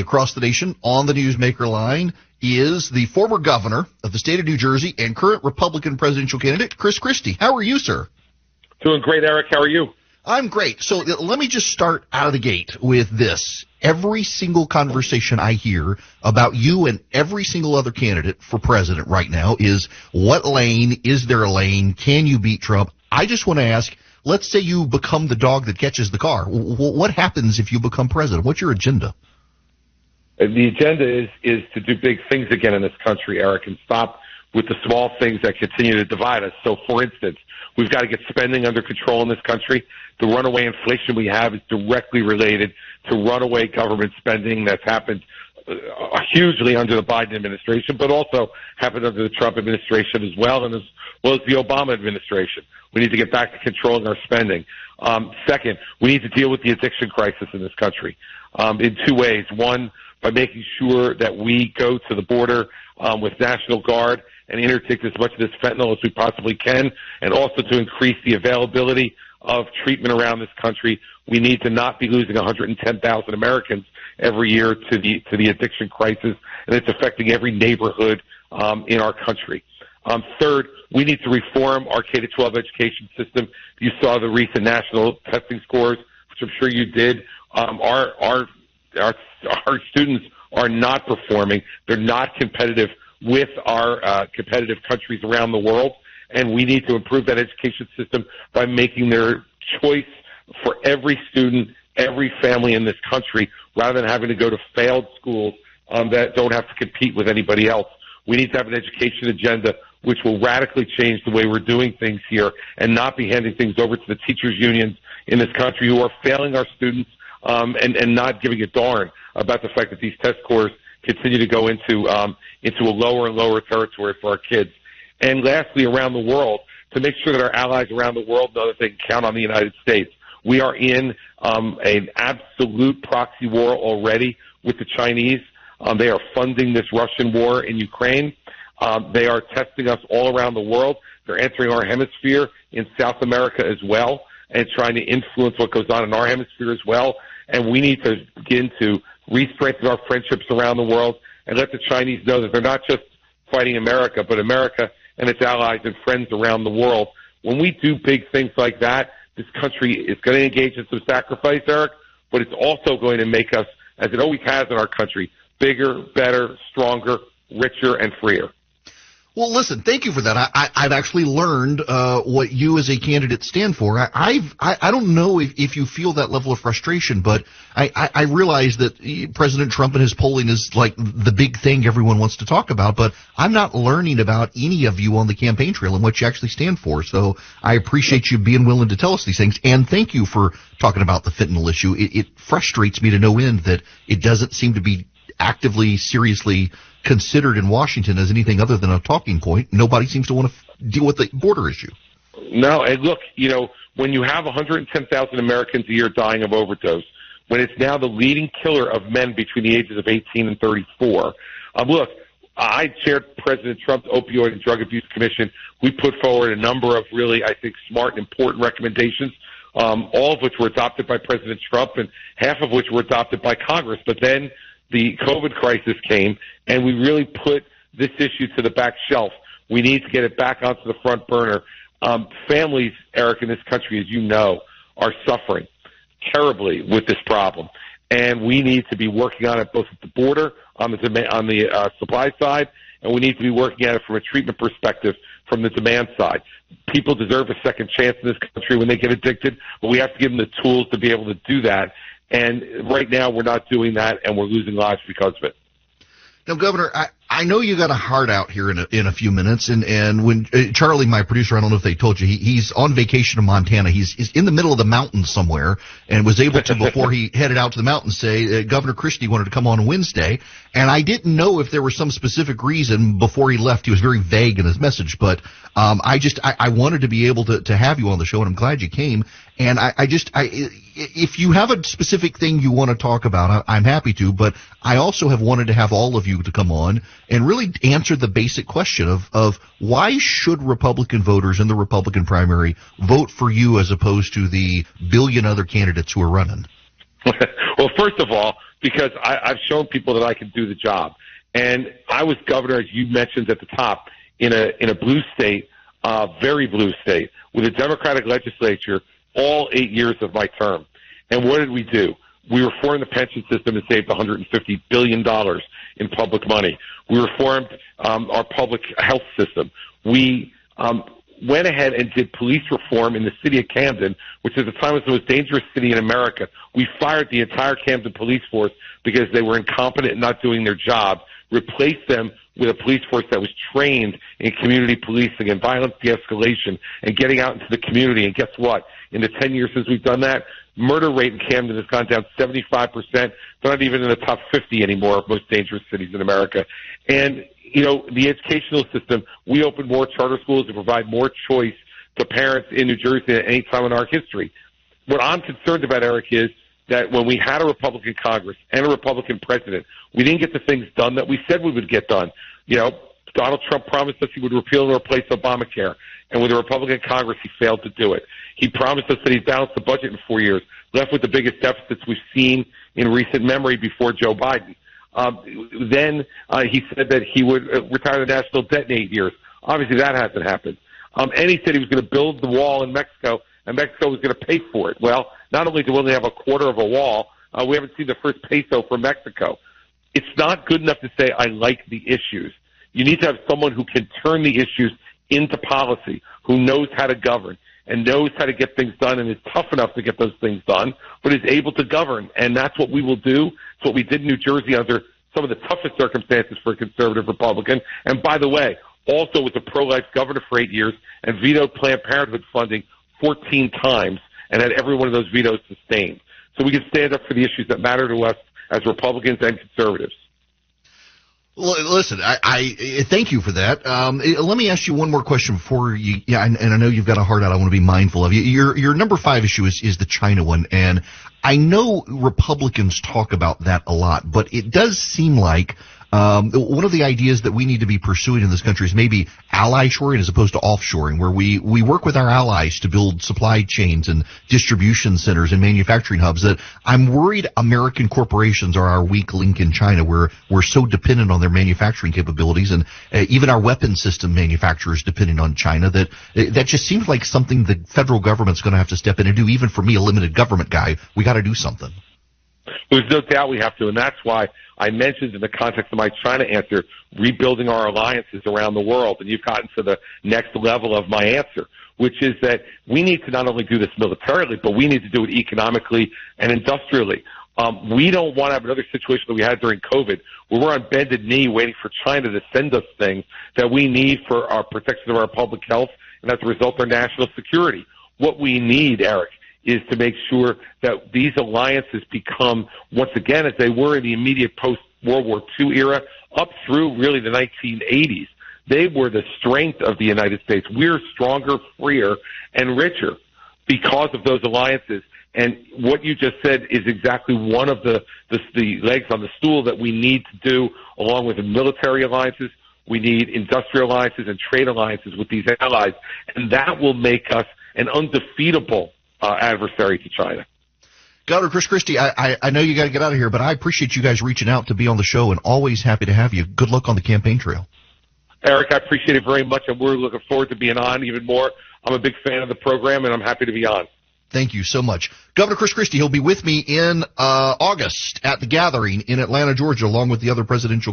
across the nation on the Newsmaker line is the former governor of the state of New Jersey and current Republican presidential candidate, Christie. How are you, sir? Doing great, Eric. How are you? I'm great. So let me just start out of the gate with this. Every single conversation I hear about you and every single other candidate for president right now is, what lane? Is there a lane? Can you beat Trump? I just want to ask, let's say you become the dog that catches the car. What happens if you become president? What's your agenda? The agenda is to do big things again in this country, Eric, and stop with the small things that continue to divide us. So, for instance, we've got to get spending under control in this country. The runaway inflation we have is directly related to runaway government spending that's happened hugely under the Biden administration, but also happened under the Trump administration as well, and as well as the Obama administration. We need to get back to controlling our spending. Second, we need to deal with the addiction crisis in this country in two ways. One, by making sure that we go to the border with National Guard and interdict as much of this fentanyl as we possibly can, and also to increase the availability of treatment around this country. We need to not be losing 110,000 Americans every year to the addiction crisis, and it's affecting every neighborhood in our country. Third, we need to reform our K-12 education system. You saw the recent national testing scores, which I'm sure you did. Our students are not performing. They're not competitive with our competitive countries around the world, and we need to improve that education system by making their choice for every student, every family in this country, rather than having to go to failed schools that don't have to compete with anybody else. We need to have an education agenda which will radically change the way we're doing things here and not be handing things over to the teachers' unions in this country who are failing our students and not giving a darn about the fact that these test scores continue to go into a lower and lower territory for our kids. And lastly, around the world, to make sure that our allies around the world know that they can count on the United States. We are in an absolute proxy war already with the Chinese. They are funding this Russian war in Ukraine. They are testing us all around the world. They're entering our hemisphere in South America as well and trying to influence what goes on in our hemisphere as well. And we need to begin to re-strengthen our friendships around the world and let the Chinese know that they're not just fighting America, but America and its allies and friends around the world. When we do big things like that, this country is going to engage in some sacrifice, Eric, but it's also going to make us, as it always has in our country, bigger, better, stronger, richer, and freer. Well, listen, thank you for that. I've actually learned what you as a candidate stand for. I don't know if you feel that level of frustration, but I realize that President Trump and his polling is like the big thing everyone wants to talk about, but I'm not learning about any of you on the campaign trail and what you actually stand for. So I appreciate you being willing to tell us these things, and thank you for talking about the fentanyl issue. It frustrates me to no end that it doesn't seem to be actively, seriously considered in Washington as anything other than a talking point. Nobody seems to want to deal with the border issue. No, and look, when you have 110,000 Americans a year dying of overdose, when it's now the leading killer of men between the ages of 18 and 34, look, I chaired President Trump's Opioid and Drug Abuse Commission. We put forward a number of really, I think, smart and important recommendations, all of which were adopted by President Trump and half of which were adopted by Congress. But then the COVID crisis came, and we really put this issue to the back shelf. We need to get it back onto the front burner. Families, Eric, in this country, as you know, are suffering terribly with this problem, and we need to be working on it both at the border, on the supply side, and we need to be working at it from a treatment perspective from the demand side. People deserve a second chance in this country when they get addicted, but we have to give them the tools to be able to do that. And right now we're not doing that, and we're losing lives because of it. Now, Governor, I know you got a heart out here in a few minutes, and when Charlie, my producer, I don't know if they told you, he's on vacation in Montana. He's in the middle of the mountains somewhere, and was able to, before he headed out to the mountains, say Governor Christie wanted to come on Wednesday. And I didn't know if there was some specific reason before he left. He was very vague in his message, but I wanted to be able to have you on the show, and I'm glad you came. And if you have a specific thing you want to talk about, I'm happy to, but I also have wanted to have all of you to come on and really answer the basic question of why should Republican voters in the Republican primary vote for you as opposed to the billion other candidates who are running? Well, first of all, because I've shown people that I can do the job. And I was governor, as you mentioned at the top, in a blue state, very blue state, with a Democratic legislature all 8 years of my term. And what did we do? We reformed the pension system and saved $150 billion in public money. We reformed our public health system. We went ahead and did police reform in the city of Camden, which at the time was the most dangerous city in America. We fired the entire Camden police force because they were incompetent and not doing their job, replaced them with a police force that was trained in community policing and violence de-escalation and getting out into the community. And guess what? In the 10 years since we've done that, murder rate in Camden has gone down 75%. They're not even in the top 50 anymore of most dangerous cities in America. And, you know, the educational system, we opened more charter schools to provide more choice to parents in New Jersey at any time in our history. What I'm concerned about, Eric, is that when we had a Republican Congress and a Republican president, we didn't get the things done that we said we would get done. You know, Donald Trump promised us he would repeal and replace Obamacare, and with a Republican Congress, he failed to do it. He promised us that he'd balance the budget in 4 years, left with the biggest deficits we've seen in recent memory before Joe Biden. Then he said that he would retire the national debt in 8 years. Obviously, that hasn't happened. And he said he was going to build the wall in Mexico, and Mexico was going to pay for it. Well, not only do we only have a quarter of a wall, we haven't seen the first peso for Mexico. It's not good enough to say, I like the issues. You need to have someone who can turn the issues into policy, who knows how to govern and knows how to get things done and is tough enough to get those things done, but is able to govern. And that's what we will do. It's what we did in New Jersey under some of the toughest circumstances for a conservative Republican. And by the way, also was a pro-life governor for 8 years and vetoed Planned Parenthood funding 14 times and had every one of those vetoes sustained. So we can stand up for the issues that matter to us as Republicans and conservatives. Listen, I thank you for that. Let me ask you one more question before you. Yeah, and I know you've got a heart out. I want to be mindful of you. Your number 5 issue is the China one, and I know Republicans talk about that a lot, but it does seem like one of the ideas that we need to be pursuing in this country is maybe ally shoring as opposed to offshoring, where we work with our allies to build supply chains and distribution centers and manufacturing hubs. That I'm worried American corporations are our weak link in China, where we're so dependent on their manufacturing capabilities, and even our weapon system manufacturers depending on China. That just seems like something the federal government's going to have to step in and do. Even for me, a limited government guy, we got to do something. There's no doubt we have to, and that's why I mentioned in the context of my China answer, rebuilding our alliances around the world. And you've gotten to the next level of my answer, which is that we need to not only do this militarily, but we need to do it economically and industrially. We don't want to have another situation that we had during COVID, where we're on bended knee waiting for China to send us things that we need for our protection of our public health and as a result, our national security. What we need, Eric, is to make sure that these alliances become, once again, as they were in the immediate post-World War II era, up through really the 1980s. They were the strength of the United States. We're stronger, freer, and richer because of those alliances. And what you just said is exactly one of the legs on the stool that we need to do, along with the military alliances. We need industrial alliances and trade alliances with these allies, and that will make us an undefeatable adversary to China. Governor Chris Christie, I know you got to get out of here, but I appreciate you guys reaching out to be on the show, and always happy to have you. Good luck on the campaign trail. Eric, I appreciate it very much, and we're looking forward to being on even more. I'm a big fan of the program, and I'm happy to be on. Thank you so much. Governor Chris Christie, he'll be with me in August at the gathering in Atlanta, Georgia, along with the other presidential